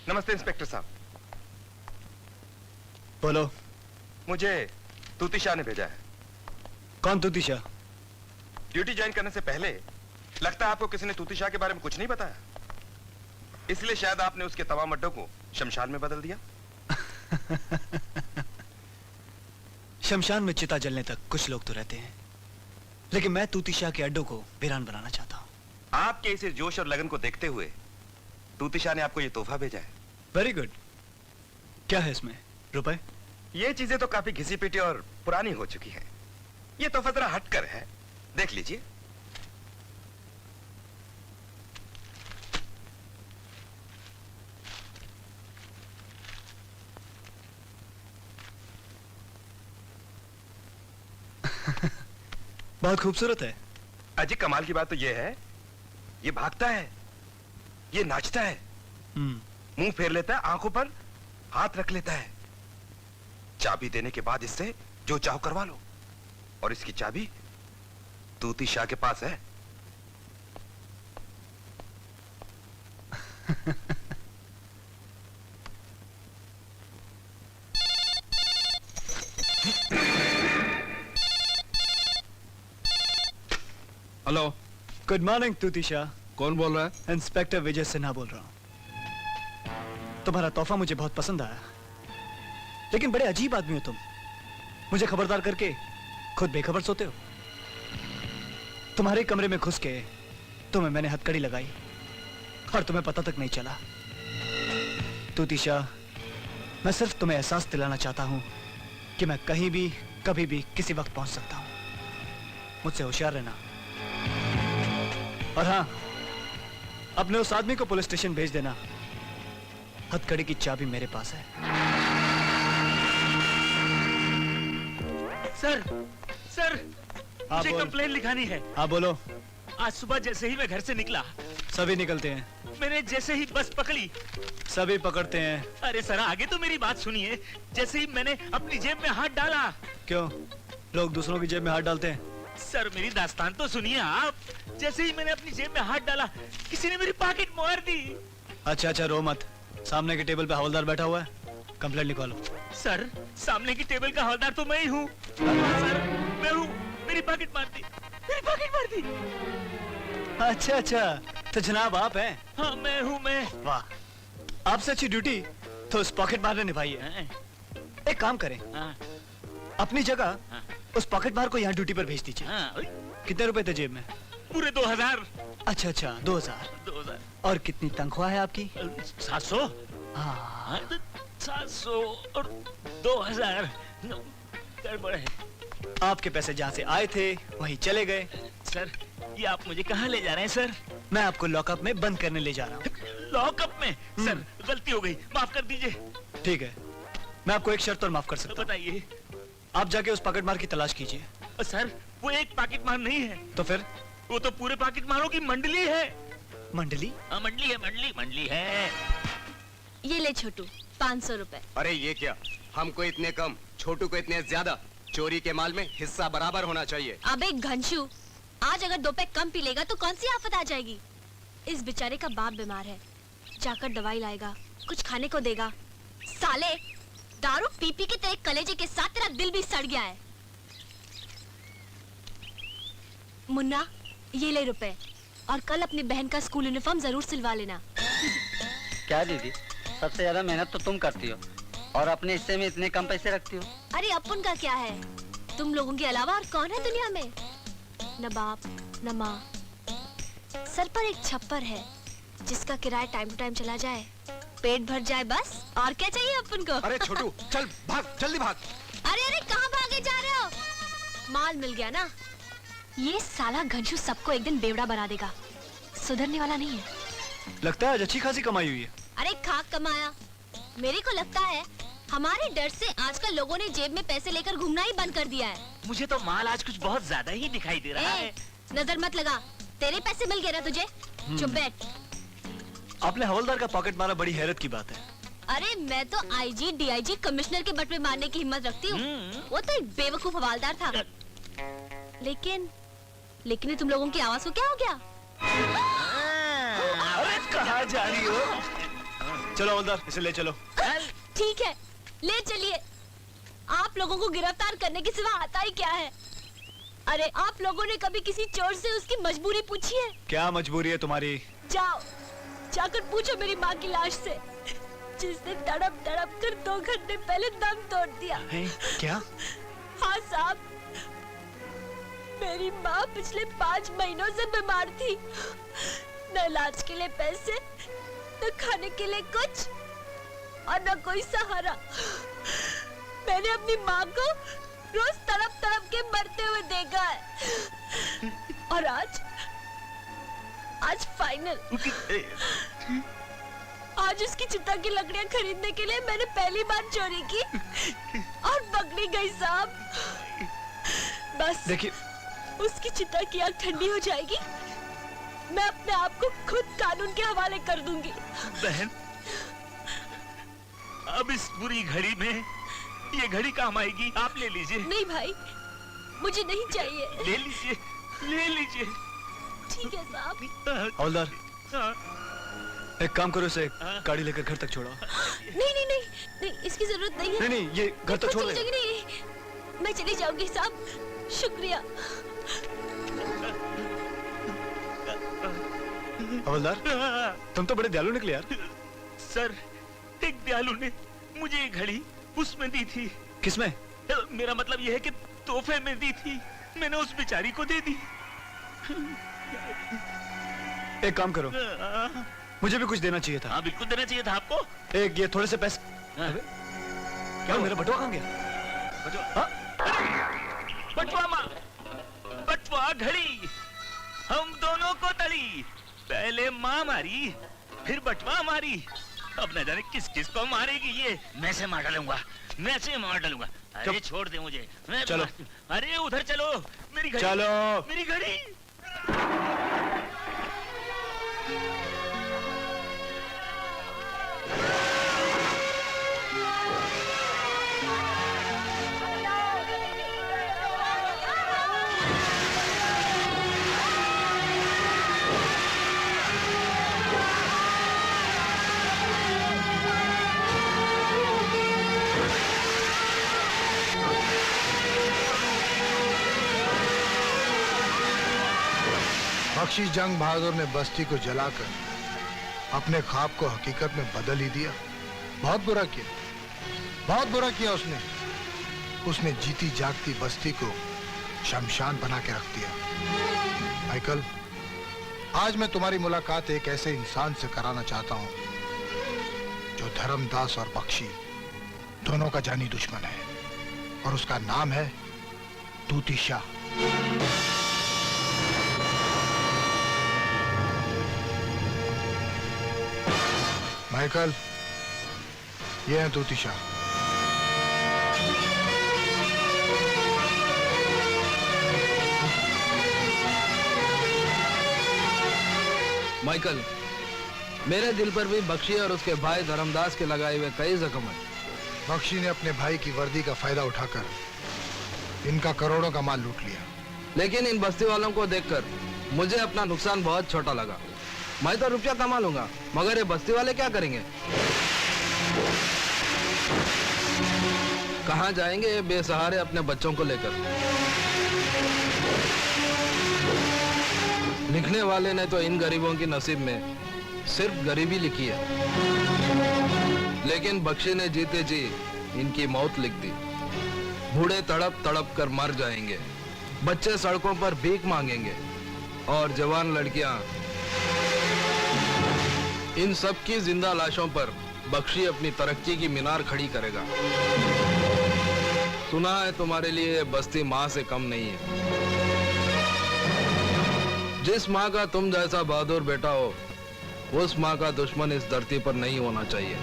नमस्ते इंस्पेक्टर साहब। बोलो। मुझे तूती शाह ने भेजा है। कौन तूती शाह? ड्यूटी ज्वाइन करने से पहले लगता है आपको किसी ने तूती शाह के बारे में कुछ नहीं बताया, इसलिए शायद आपने उसके तमाम अड्डों को शमशान में बदल दिया। शमशान में चिता जलने तक कुछ लोग तो रहते हैं, लेकिन मैं तूती शाह के अड्डों को वीरान बनाना चाहता हूं। आपके इस जोश और लगन को देखते हुए तूती शाह ने आपको ये तोहफा भेजा है। Very good. क्या है इसमें? रुपए? ये चीजें तो काफी घिसी पिटी और पुरानी हो चुकी हैं। ये तोहफा जरा हटकर है, देख लीजिए। बहुत खूबसूरत है। अजी कमाल की बात तो ये है, ये भागता है, ये नाचता है, मुंह फेर लेता है, आंखों पर हाथ रख लेता है। चाबी देने के बाद इससे जो चाहो करवा लो, और इसकी चाबी तूती शाह के पास है। Hello. Good morning Tuti Shah. कौन बोल रहा है? इंस्पेक्टर विजय सिन्हा बोल रहा हूं। तुम्हारा तोहफा मुझे बहुत पसंद आया, लेकिन बड़े अजीब आदमी हो तुम। मुझे खबरदार करके खुद बेखबर सोते हो। तुम्हारे कमरे में घुस के तुम्हें मैंने हथकड़ी लगाई और तुम्हें पता तक नहीं चला। तूती शाह, मैं सिर्फ तुम्हें एहसास दिलाना चाहता हूं कि मैं कहीं भी कभी भी किसी वक्त पहुंच सकता हूं। मुझसे होशियार रहना। और हाँ, अपने उस आदमी को पुलिस स्टेशन भेज देना। हथकड़ी की चाबी मेरे पास है। सर, सर, मुझे बोल। कंप्लेन लिखानी है। हाँ बोलो। आज सुबह जैसे ही मैं घर से निकला, सभी निकलते हैं। मैंने जैसे ही बस पकड़ी, सभी पकड़ते हैं। अरे सर आगे तो मेरी बात सुनिए। जैसे ही मैंने अपनी जेब में हाथ डाला। क्यों, लोग दूसरों की जेब में हाथ डालते हैं? सर मेरी दास्तान तो सुनिए आप। जैसे ही मैंने अपनी जेब में हाथ डाला, किसी ने मेरी पॉकेट मार दी। अच्छा अच्छा, रो मत। सामने के टेबल पे हवलदार बैठा हुआ है, कंप्लेंट लिखवा लो। सर सामने की टेबल का हवलदार तो मैं ही हूँ। सर मैं हूँ, मेरी पॉकेट मार दी, मेरी पॉकेट मार दी। अच्छा अच्छा, तो जनाब आप हैं? हाँ मैं हूँ मैं। वाह, आपसे अच्छी ड्यूटी तो उस पॉकेट मार ने निभाई है। एक काम करें, अपनी जगह उस पॉकेट मार को यहाँ ड्यूटी पर भेज दीजिए। कितने रुपए थे जेब में? पूरे 2000। अच्छा अच्छा, 2000। 2000। और कितनी तनख्वाह है आपकी? 700। हाँ 700 और 2000 गड़बड़ है। आपके पैसे जहाँ से आए थे वहीं चले गए। सर ये आप मुझे कहाँ ले जा रहे हैं सर? मैं आपको लॉकअप में बंद करने ले जा रहा हूँ। लॉकअप में? सर गलती हो गई, माफ कर दीजिए। ठीक है, मैं आपको एक शर्त और माफ कर सकता हूँ। बताइए। आप जाके उस पॉकेट मार की तलाश कीजिए। सर वो एक पॉकेट मार नहीं है। तो फिर? वो तो पूरे पॉकेट मारों की मंडली है। मंडली? मंडली है, मंडली है। ये ले छोटू, 500 रुपए। अरे ये क्या, हमको इतने कम, छोटू को इतने ज्यादा। चोरी के माल में हिस्सा बराबर होना चाहिए। अबे घनशू, आज अगर 2 पैक कम पी लेगा तो कौन सी आफत आ जाएगी? इस बेचारे का बाप बीमार है, जाकर दवाई लाएगा, कुछ खाने को देगा। साले दारू पी पी के तेरे कलेजे के साथ तेरा दिल भी सड़ गया है। मुन्ना ये ले रुपए, और कल अपनी बहन का स्कूल यूनिफॉर्म जरूर सिलवा लेना। क्या दीदी, सबसे ज्यादा मेहनत तो तुम करती हो और अपने हिस्से में इतने कम पैसे रखती हो। अरे अपन का क्या है, तुम लोगों के अलावा और कौन है दुनिया में? न बाप न माँ, सर पर एक छप्पर है जिसका किराया टाइम टू टाइम चला जाए, पेट भर जाए, बस और क्या चाहिए अपन को? अरे छोटू चल भाग, जल्दी भाग। अरे अरे कहाँ भागे जा रहे हो? माल मिल गया ना? ये साला घनशू सबको एक दिन बेवड़ा बना देगा, सुधरने वाला नहीं है। लगता है आज अच्छी खासी कमाई हुई है। अरे खाक कमाया, मेरे को लगता है हमारे डर से आजकल लोगों ने जेब में पैसे लेकर घूमना ही बंद कर दिया है। मुझे तो माल आज कुछ बहुत ज्यादा ही दिखाई दे रहा है। नजर मत लगा, तेरे पैसे मिल गए ना तुझे? चुप बैठ। आपने हवलदार का पॉकेट मारा, बड़ी हैरत की बात है। अरे मैं तो आईजी डीआईजी कमिश्नर के बट में मारने की हिम्मत रखती हूँ। वो तो एक बेवकूफ हवलदार था। लेकिन ये तुम लोगों की आवाज को क्या हो गया? अरे कहाँ जा रही हो? चलो हवलदार, इसे ले चलो। ठीक है, ले चलिए। आप लोगों को गिरफ्तार करने के सिवा आता ही क्या है? अरे आप लोगों ने कभी किसी चोर से उसकी मजबूरी पूछी है? क्या मजबूरी है तुम्हारी? जाओ, जाकर पूछो मेरी माँ की लाश से, जिसने तड़प तड़प कर 2 घंटे पहले दम तोड़ दिया। क्या? हाँ साहब, मेरी माँ पिछले 5 महीनों से बीमार थी। न इलाज के लिए पैसे, न खाने के लिए कुछ, और न कोई सहारा। मैंने अपनी माँ को रोज तड़प तड़प के मरते हुए देखा है। और आज फाइनल। आज उसकी चिता की लकड़ियां खरीदने के लिए मैंने पहली बार चोरी की और पकड़ी गई साहब। बस देखिए, उसकी चिता की आग ठंडी हो जाएगी, मैं अपने आप को खुद कानून के हवाले कर दूंगी। बहन, अब इस बुरी घड़ी में ये घड़ी काम आएगी। आप ले लीजिए। नहीं भाई, मुझे नहीं चाहिए। ले लीजिए, ले लीजिए। ठीक है साहब। हवलदार, हाँ। एक काम करो, इसे गाड़ी लेकर घर तक छोड़ो। नहीं नहीं नहीं नहीं, इसकी जरूरत नहीं है। नहीं नहीं, ये घर तक छोड़ दे। नहीं, मैं चली जाऊंगी साहब, शुक्रिया। हवलदार, तुम तो बड़े दयालु निकले यार। सर, एक दयालु ने मुझे ये घड़ी उसमें दी थी। किसमें? मेरा मतलब यह है कि तोहफे में दी थी, मैंने उस बेचारी को दे दी। एक काम करो, मुझे भी कुछ देना चाहिए था। हाँ, बिल्कुल देना चाहिए था आपको। एक ये थोड़े से पैसे। हाँ। क्या मेरा बटुआ कहाँ गया? बटुआ माँ, बटुआ घड़ी, हम दोनों को तली। पहले माँ मारी, फिर बटुआ मारी, अब न जाने किस किस को मारेगी ये। मैं से मार डालूंगा, मैं से मार डालूंगा। अरे छोड़ दे मुझे, मैं चलो। अरे उधर चलो, मेरी घड़ी, चलो। मेरी घड़ी। बख्शी जंग बहादुर ने बस्ती को जलाकर अपने ख्वाब को हकीकत में बदल ही दिया। बहुत बुरा किया, बहुत बुरा किया उसने। उसने जीती जागती बस्ती को शमशान बना के रख दिया। माइकल, आज मैं तुम्हारी मुलाकात एक ऐसे इंसान से कराना चाहता हूं जो धर्मदास और बख्शी दोनों का जानी दुश्मन है, और उसका नाम है तूती शाह। माइकल, ये है तूती शाह। माइकल, मेरे दिल पर भी बख्शी और उसके भाई धर्मदास के लगाए हुए कई जख्म हैं। बख्शी ने अपने भाई की वर्दी का फायदा उठाकर इनका करोड़ों का माल लूट लिया। लेकिन इन बस्ती वालों को देखकर मुझे अपना नुकसान बहुत छोटा लगा। मैं तो रुपया कमा लूंगा, मगर ये बस्ती वाले क्या करेंगे? कहाँ जाएंगे ये बेसहारे अपने बच्चों को लेकर? लिखने वाले ने तो इन गरीबों की नसीब में सिर्फ गरीबी लिखी है, लेकिन बख्शी ने जीते जी इनकी मौत लिख दी। बूढ़े तड़प तड़प कर मर जाएंगे, बच्चे सड़कों पर भीख मांगेंगे, और जवान लड़कियां। इन सब की जिंदा लाशों पर बख्शी अपनी तरक्की की मीनार खड़ी करेगा। सुना है तुम्हारे लिए ये बस्ती माँ से कम नहीं है। जिस माँ का तुम जैसा बहादुर बेटा हो, उस माँ का दुश्मन इस धरती पर नहीं होना चाहिए।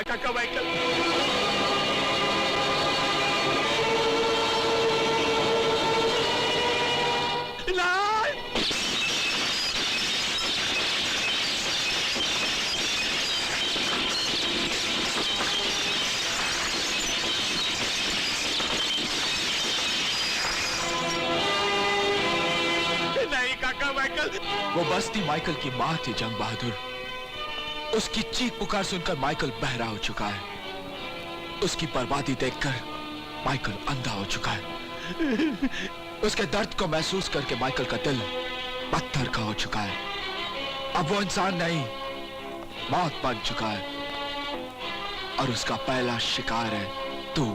काका माइकल। नहीं काका माइकल। वो बस्ती माइकल की माँ थी जंग बहादुर। उसकी चीख पुकार सुनकर माइकल बहरा हो चुका है। उसकी बर्बादी देखकर माइकल अंधा हो चुका है। उसके दर्द को महसूस करके माइकल का दिल पत्थर का हो चुका है। अब वो इंसान नहीं, मौत बन चुका है। और उसका पहला शिकार है तू।